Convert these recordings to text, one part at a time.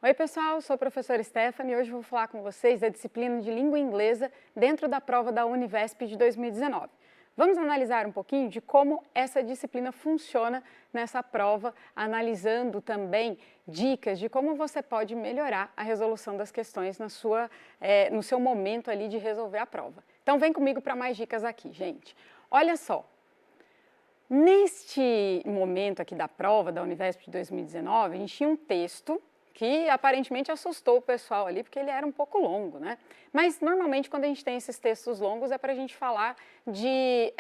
Oi pessoal, sou a professora Stephanie e hoje vou falar com vocês da disciplina de língua inglesa dentro da prova da Univesp de 2019. Vamos analisar um pouquinho de como essa disciplina funciona nessa prova, analisando também dicas de como você pode melhorar a resolução das questões no seu momento ali de resolver a prova. Então vem comigo para mais dicas aqui, gente. Olha só, neste momento aqui da prova da Univesp de 2019, a gente tinha um texto que aparentemente assustou o pessoal ali, porque ele era um pouco longo, né? Mas normalmente quando a gente tem esses textos longos é para a gente falar de,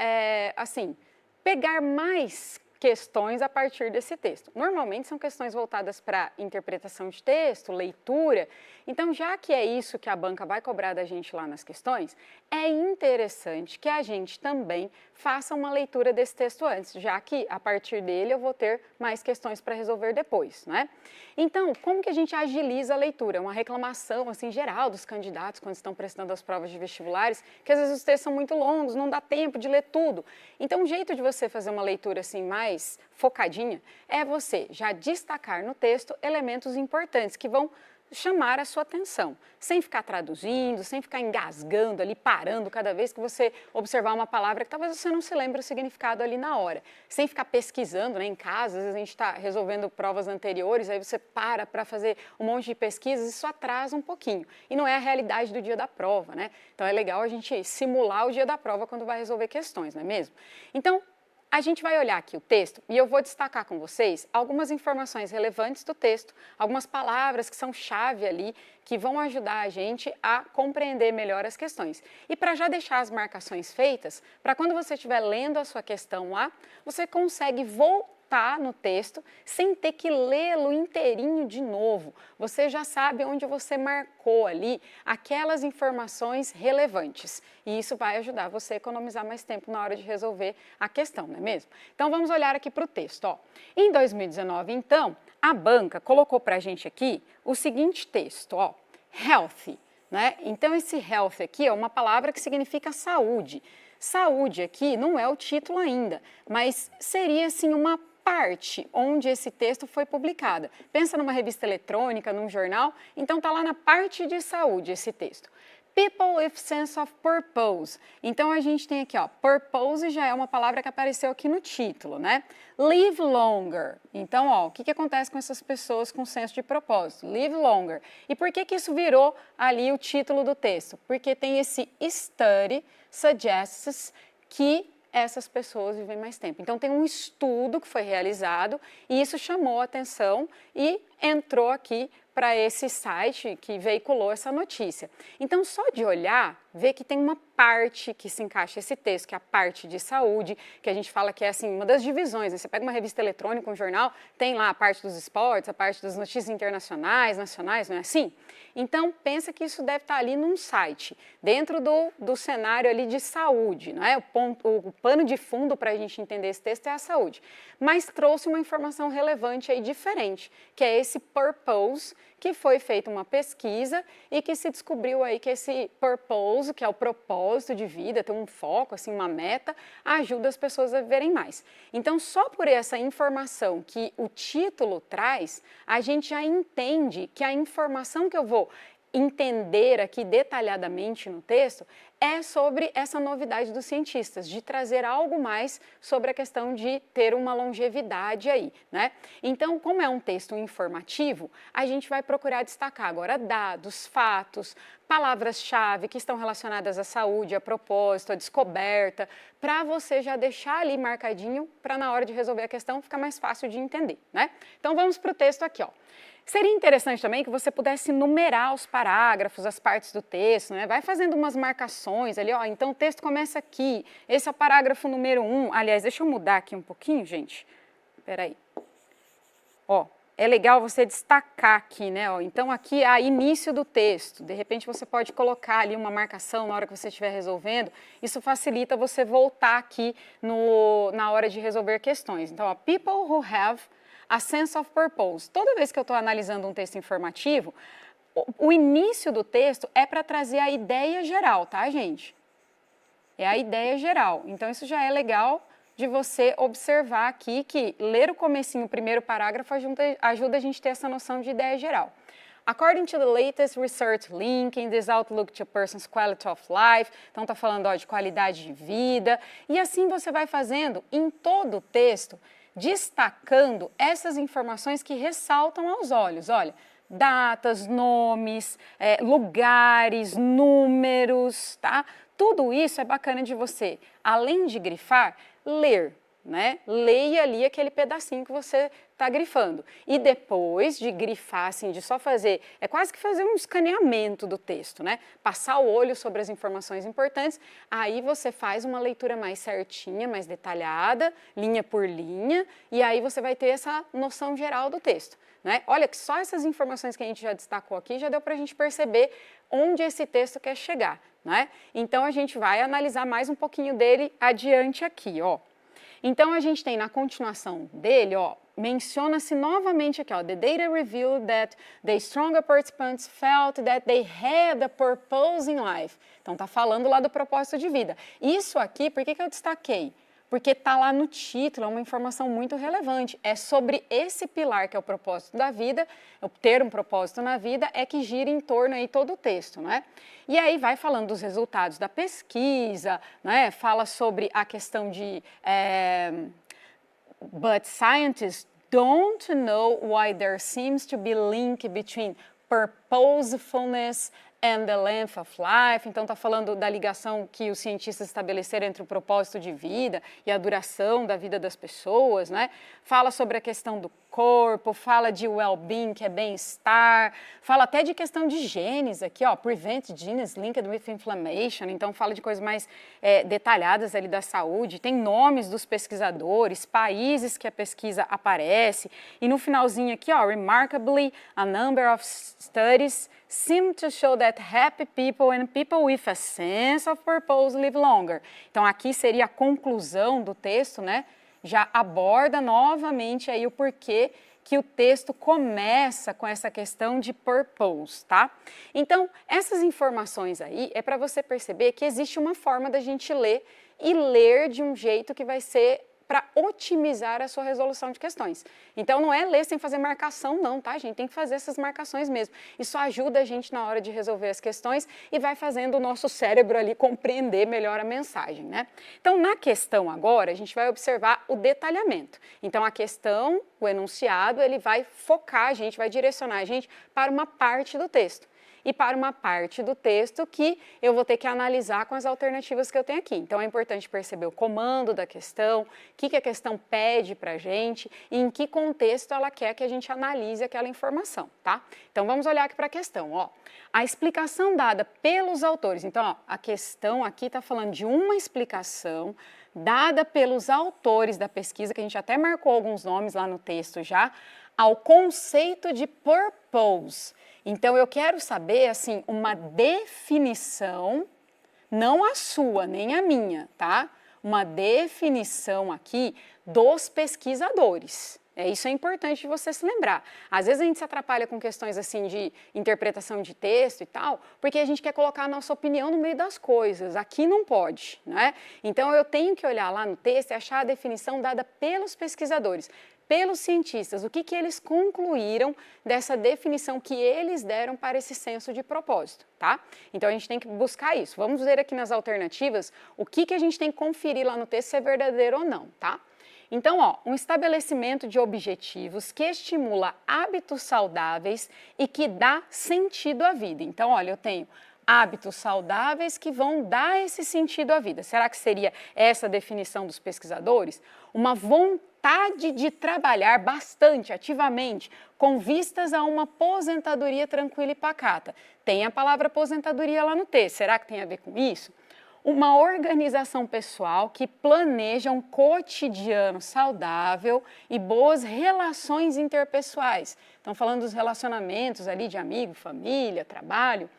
assim, pegar mais questões a partir desse texto. Normalmente são questões voltadas para interpretação de texto, leitura. Então, já que é isso que a banca vai cobrar da gente lá nas questões, é interessante que a gente também faça uma leitura desse texto antes, já que a partir dele eu vou ter mais questões para resolver depois, né? Então, como que a gente agiliza a leitura? Uma reclamação, assim, geral dos candidatos quando estão prestando as provas de vestibulares, que às vezes os textos são muito longos, não dá tempo de ler tudo. Então, um jeito de você fazer uma leitura assim mais focadinha é você já destacar no texto elementos importantes que vão chamar a sua atenção, sem ficar traduzindo, sem ficar engasgando ali, parando cada vez que você observar uma palavra que talvez você não se lembre o significado ali na hora, sem ficar pesquisando, né, em casa. Às vezes a gente está resolvendo provas anteriores, aí você para fazer um monte de pesquisas, isso atrasa um pouquinho, e não é a realidade do dia da prova, né? Então é legal a gente simular o dia da prova quando vai resolver questões, não é mesmo? Então, a gente vai olhar aqui o texto e eu vou destacar com vocês algumas informações relevantes do texto, algumas palavras que são chave ali, que vão ajudar a gente a compreender melhor as questões. E para já deixar as marcações feitas, para quando você estiver lendo a sua questão lá, você consegue voltar no texto sem ter que lê-lo inteirinho de novo. Você já sabe onde você marcou ali aquelas informações relevantes. E isso vai ajudar você a economizar mais tempo na hora de resolver a questão, não é mesmo? Então vamos olhar aqui para o texto. Ó. Em 2019, então, a banca colocou para a gente aqui o seguinte texto, ó, healthy, né? Então esse health aqui é uma palavra que significa saúde. Saúde aqui não é o título ainda, mas seria assim uma parte onde esse texto foi publicado. Pensa numa revista eletrônica, num jornal, então está lá na parte de saúde esse texto. People with sense of purpose. Então a gente tem aqui, ó, purpose já é uma palavra que apareceu aqui no título, né? Live longer. Então, ó, o que acontece com essas pessoas com senso de propósito? Live longer. E por que isso virou ali o título do texto? Porque tem esse study suggests que essas pessoas vivem mais tempo. Então tem um estudo que foi realizado e isso chamou a atenção e entrou aqui para esse site que veiculou essa notícia. Então só de olhar, ver que tem uma parte que se encaixa esse texto, que é a parte de saúde, que a gente fala que é assim, uma das divisões, né? Você pega uma revista eletrônica, um jornal, tem lá a parte dos esportes, a parte das notícias internacionais, nacionais, não é assim? Então pensa que isso deve estar ali num site, dentro do cenário ali de saúde, não é? O pano de fundo para a gente entender esse texto é a saúde. Mas trouxe uma informação relevante aí diferente, que é esse purpose, que foi feita uma pesquisa e que se descobriu aí que esse purpose, que é o propósito de vida, ter um foco, assim, uma meta, ajuda as pessoas a viverem mais. Então, só por essa informação que o título traz, a gente já entende que a informação que eu vou entender aqui detalhadamente no texto é sobre essa novidade dos cientistas, de trazer algo mais sobre a questão de ter uma longevidade aí, né? Então, como é um texto informativo, a gente vai procurar destacar agora dados, fatos, palavras-chave que estão relacionadas à saúde, a propósito, à descoberta, para você já deixar ali marcadinho para na hora de resolver a questão ficar mais fácil de entender, né? Então, vamos para o texto aqui, ó. Seria interessante também que você pudesse numerar os parágrafos, as partes do texto, né? Vai fazendo umas marcações ali, ó, então o texto começa aqui, esse é o parágrafo número 1, aliás, deixa eu mudar aqui um pouquinho, gente, peraí, ó, é legal você destacar aqui, né, ó, então aqui é o início do texto, de repente você pode colocar ali uma marcação na hora que você estiver resolvendo, isso facilita você voltar aqui na hora de resolver questões, então, ó, people who have a sense of purpose. Toda vez que eu estou analisando um texto informativo, o início do texto é para trazer a ideia geral, tá, gente? É a ideia geral. Então, isso já é legal de você observar aqui que ler o comecinho, o primeiro parágrafo, ajuda a gente a ter essa noção de ideia geral. according to the latest research linking this outlook to a person's quality of life. Então, está falando ó, de qualidade de vida. E assim você vai fazendo em todo o texto, destacando essas informações que ressaltam aos olhos. Olha, datas, nomes, lugares, números, tá? Tudo isso é bacana de você, além de grifar, ler, né? Leia ali aquele pedacinho que você está grifando. E depois de grifar, assim, de só fazer, é quase que fazer um escaneamento do texto, né? Passar o olho sobre as informações importantes, aí você faz uma leitura mais certinha, mais detalhada, linha por linha, e aí você vai ter essa noção geral do texto. Né? Olha que só essas informações que a gente já destacou aqui já deu para a gente perceber onde esse texto quer chegar. Né? Então a gente vai analisar mais um pouquinho dele adiante aqui. Ó. Então a gente tem na continuação dele, ó, menciona-se novamente aqui, ó, the data revealed that the stronger participants felt that they had a purpose in life. Então tá falando lá do propósito de vida. Isso aqui, por que eu destaquei? Porque está lá no título, é uma informação muito relevante. É sobre esse pilar que é o propósito da vida, ter um propósito na vida, é que gira em torno aí todo o texto, né? E aí vai falando dos resultados da pesquisa, né? Fala sobre a questão de but scientists don't know why there seems to be link between purposefulness and the length of life. Então está falando da ligação que os cientistas estabeleceram entre o propósito de vida e a duração da vida das pessoas, né? Fala sobre a questão do corpo, fala de well-being, que é bem-estar, fala até de questão de genes aqui, ó, prevent genes linked with inflammation, então fala de coisas mais detalhadas ali da saúde, tem nomes dos pesquisadores, países que a pesquisa aparece, e no finalzinho aqui, ó, remarkably, a number of studies seem to show that happy people and people with a sense of purpose live longer. Então aqui seria a conclusão do texto, né? Já aborda novamente aí o porquê que o texto começa com essa questão de purpose, tá? Então, essas informações aí é para você perceber que existe uma forma da gente ler e ler de um jeito que vai ser para otimizar a sua resolução de questões. Então, não é ler sem fazer marcação não, tá, gente? Tem que fazer essas marcações mesmo. Isso ajuda a gente na hora de resolver as questões e vai fazendo o nosso cérebro ali compreender melhor a mensagem, né? Então, na questão agora, a gente vai observar o detalhamento. Então, a questão, o enunciado, ele vai focar a gente, vai direcionar a gente para uma parte do texto. E para uma parte do texto que eu vou ter que analisar com as alternativas que eu tenho aqui. Então, é importante perceber o comando da questão, o que a questão pede para a gente e em que contexto ela quer que a gente analise aquela informação, tá? Então, vamos olhar aqui para a questão, ó. A explicação dada pelos autores. Então, ó, a questão aqui está falando de uma explicação dada pelos autores da pesquisa, que a gente até marcou alguns nomes lá no texto já, ao conceito de purpose. Então, eu quero saber, assim, uma definição, não a sua, nem a minha, tá? Uma definição aqui dos pesquisadores. Isso é importante de você se lembrar. Às vezes a gente se atrapalha com questões assim de interpretação de texto e tal, porque a gente quer colocar a nossa opinião no meio das coisas. Aqui não pode, né? Então, eu tenho que olhar lá no texto e achar a definição dada pelos pesquisadores, pelos cientistas, o que eles concluíram dessa definição que eles deram para esse senso de propósito, tá? Então, a gente tem que buscar isso. Vamos ver aqui nas alternativas o que a gente tem que conferir lá no texto se é verdadeiro ou não, tá? Então, ó, um estabelecimento de objetivos que estimula hábitos saudáveis e que dá sentido à vida. Então, olha, eu tenho hábitos saudáveis que vão dar esse sentido à vida. Será que seria essa a definição dos pesquisadores? Uma vontade de trabalhar bastante, ativamente, com vistas a uma aposentadoria tranquila e pacata. Tem a palavra aposentadoria lá no texto. Será que tem a ver com isso? Uma organização pessoal que planeja um cotidiano saudável e boas relações interpessoais. Estão falando dos relacionamentos ali de amigo, família, trabalho.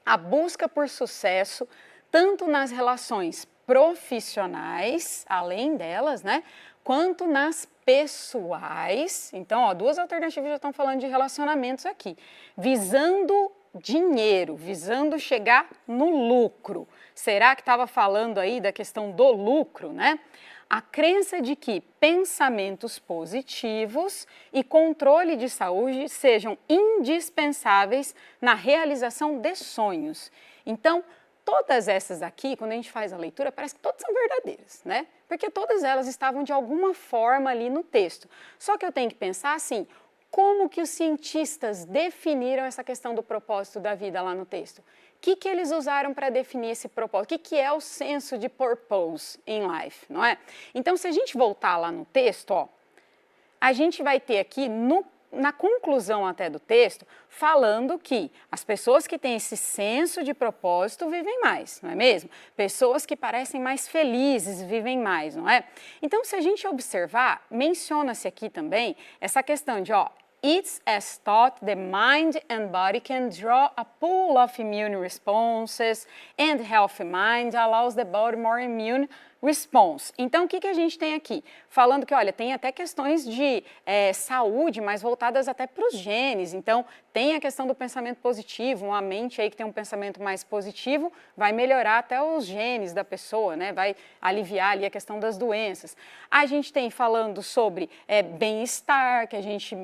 A busca por sucesso, tanto nas relações profissionais, além delas, né, quanto nas pessoais. Então, ó, duas alternativas já estão falando de relacionamentos aqui. Visando dinheiro, visando chegar no lucro. Será que estava falando aí da questão do lucro, né? a crença de que pensamentos positivos e controle de saúde sejam indispensáveis na realização de sonhos. Então, todas essas aqui, quando a gente faz a leitura, parece que todas são verdadeiras, né? Porque todas elas estavam de alguma forma ali no texto. Só que eu tenho que pensar assim, como que os cientistas definiram essa questão do propósito da vida lá no texto? O que eles usaram para definir esse propósito? O que é o senso de purpose in life, não é? Então, se a gente voltar lá no texto, ó, a gente vai ter aqui na conclusão até do texto, falando que as pessoas que têm esse senso de propósito vivem mais, não é mesmo? Pessoas que parecem mais felizes vivem mais, não é? Então, se a gente observar, menciona-se aqui também essa questão de, ó, it's as thought the mind and body can draw a pool of immune responses and healthy mind allows the body more immune response. Então, o que a gente tem aqui? Falando que, olha, tem até questões de saúde, mas voltadas até para os genes. Então, tem a questão do pensamento positivo, uma mente aí que tem um pensamento mais positivo, vai melhorar até os genes da pessoa, né? Vai aliviar ali a questão das doenças. A gente tem falando sobre bem-estar, que a gente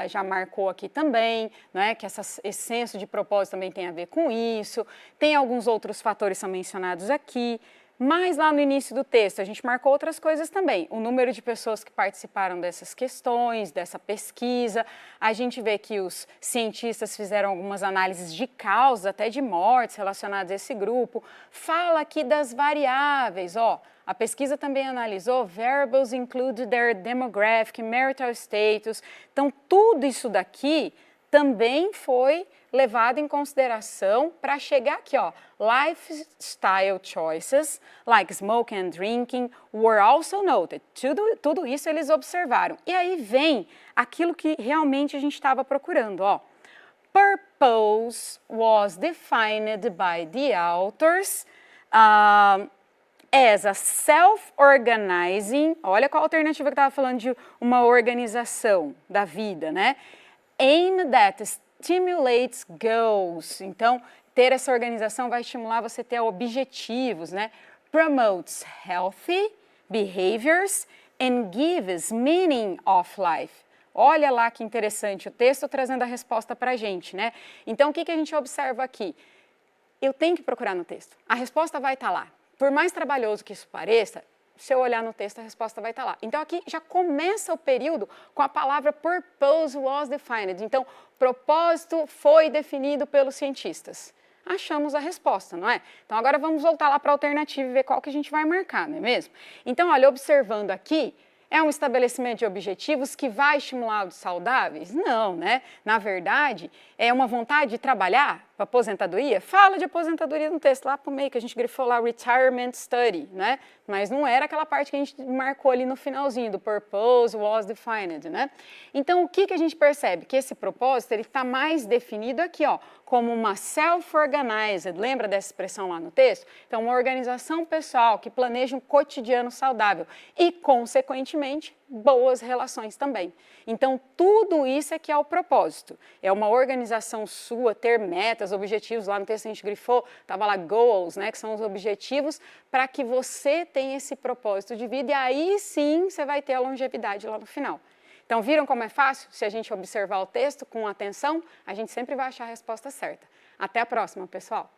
já marcou aqui também, né? Que esse senso de propósito também tem a ver com isso. Tem alguns outros fatores que são mencionados aqui. Mas lá no início do texto a gente marcou outras coisas também, o número de pessoas que participaram dessas questões, dessa pesquisa, a gente vê que os cientistas fizeram algumas análises de causas, até de mortes relacionadas a esse grupo, fala aqui das variáveis, ó, a pesquisa também analisou variables include their demographic, marital status, então tudo isso daqui também foi levado em consideração para chegar aqui, ó, lifestyle choices, like smoking and drinking, were also noted. Tudo isso eles observaram. E aí vem aquilo que realmente a gente estava procurando, ó. Purpose was defined by the authors as a self-organizing, olha qual a alternativa que estava falando de uma organização da vida, né? Aim that stimulates goals. Então, ter essa organização vai estimular você a ter objetivos, né? Promotes healthy behaviors and gives meaning of life. Olha lá que interessante o texto trazendo a resposta para a gente, né? Então, o que a gente observa aqui? Eu tenho que procurar no texto. A resposta vai estar lá. Por mais trabalhoso que isso pareça, se eu olhar no texto, a resposta vai estar lá. Então, aqui já começa o período com a palavra purpose was defined. Então, propósito foi definido pelos cientistas. Achamos a resposta, não é? Então, agora vamos voltar lá para a alternativa e ver qual que a gente vai marcar, não é mesmo? Então, olha, observando aqui, é um estabelecimento de objetivos que vai estimular os saudáveis? Não, né? Na verdade, é uma vontade de trabalhar para aposentadoria? Fala de aposentadoria no texto, lá para o meio, que a gente grifou lá retirement study, né? Mas não era aquela parte que a gente marcou ali no finalzinho, do purpose was defined, né? Então, o que a gente percebe? Que esse propósito, ele está mais definido aqui, ó, como uma self-organized, lembra dessa expressão lá no texto? Então, uma organização pessoal que planeja um cotidiano saudável e, consequentemente, boas relações também. Então, tudo isso é que é o propósito. É uma organização sua, ter metas, objetivos, lá no texto a gente grifou, estava lá goals, né, que são os objetivos, para que você tenha esse propósito de vida e aí sim você vai ter a longevidade lá no final. Então, viram como é fácil? Se a gente observar o texto com atenção, a gente sempre vai achar a resposta certa. Até a próxima, pessoal!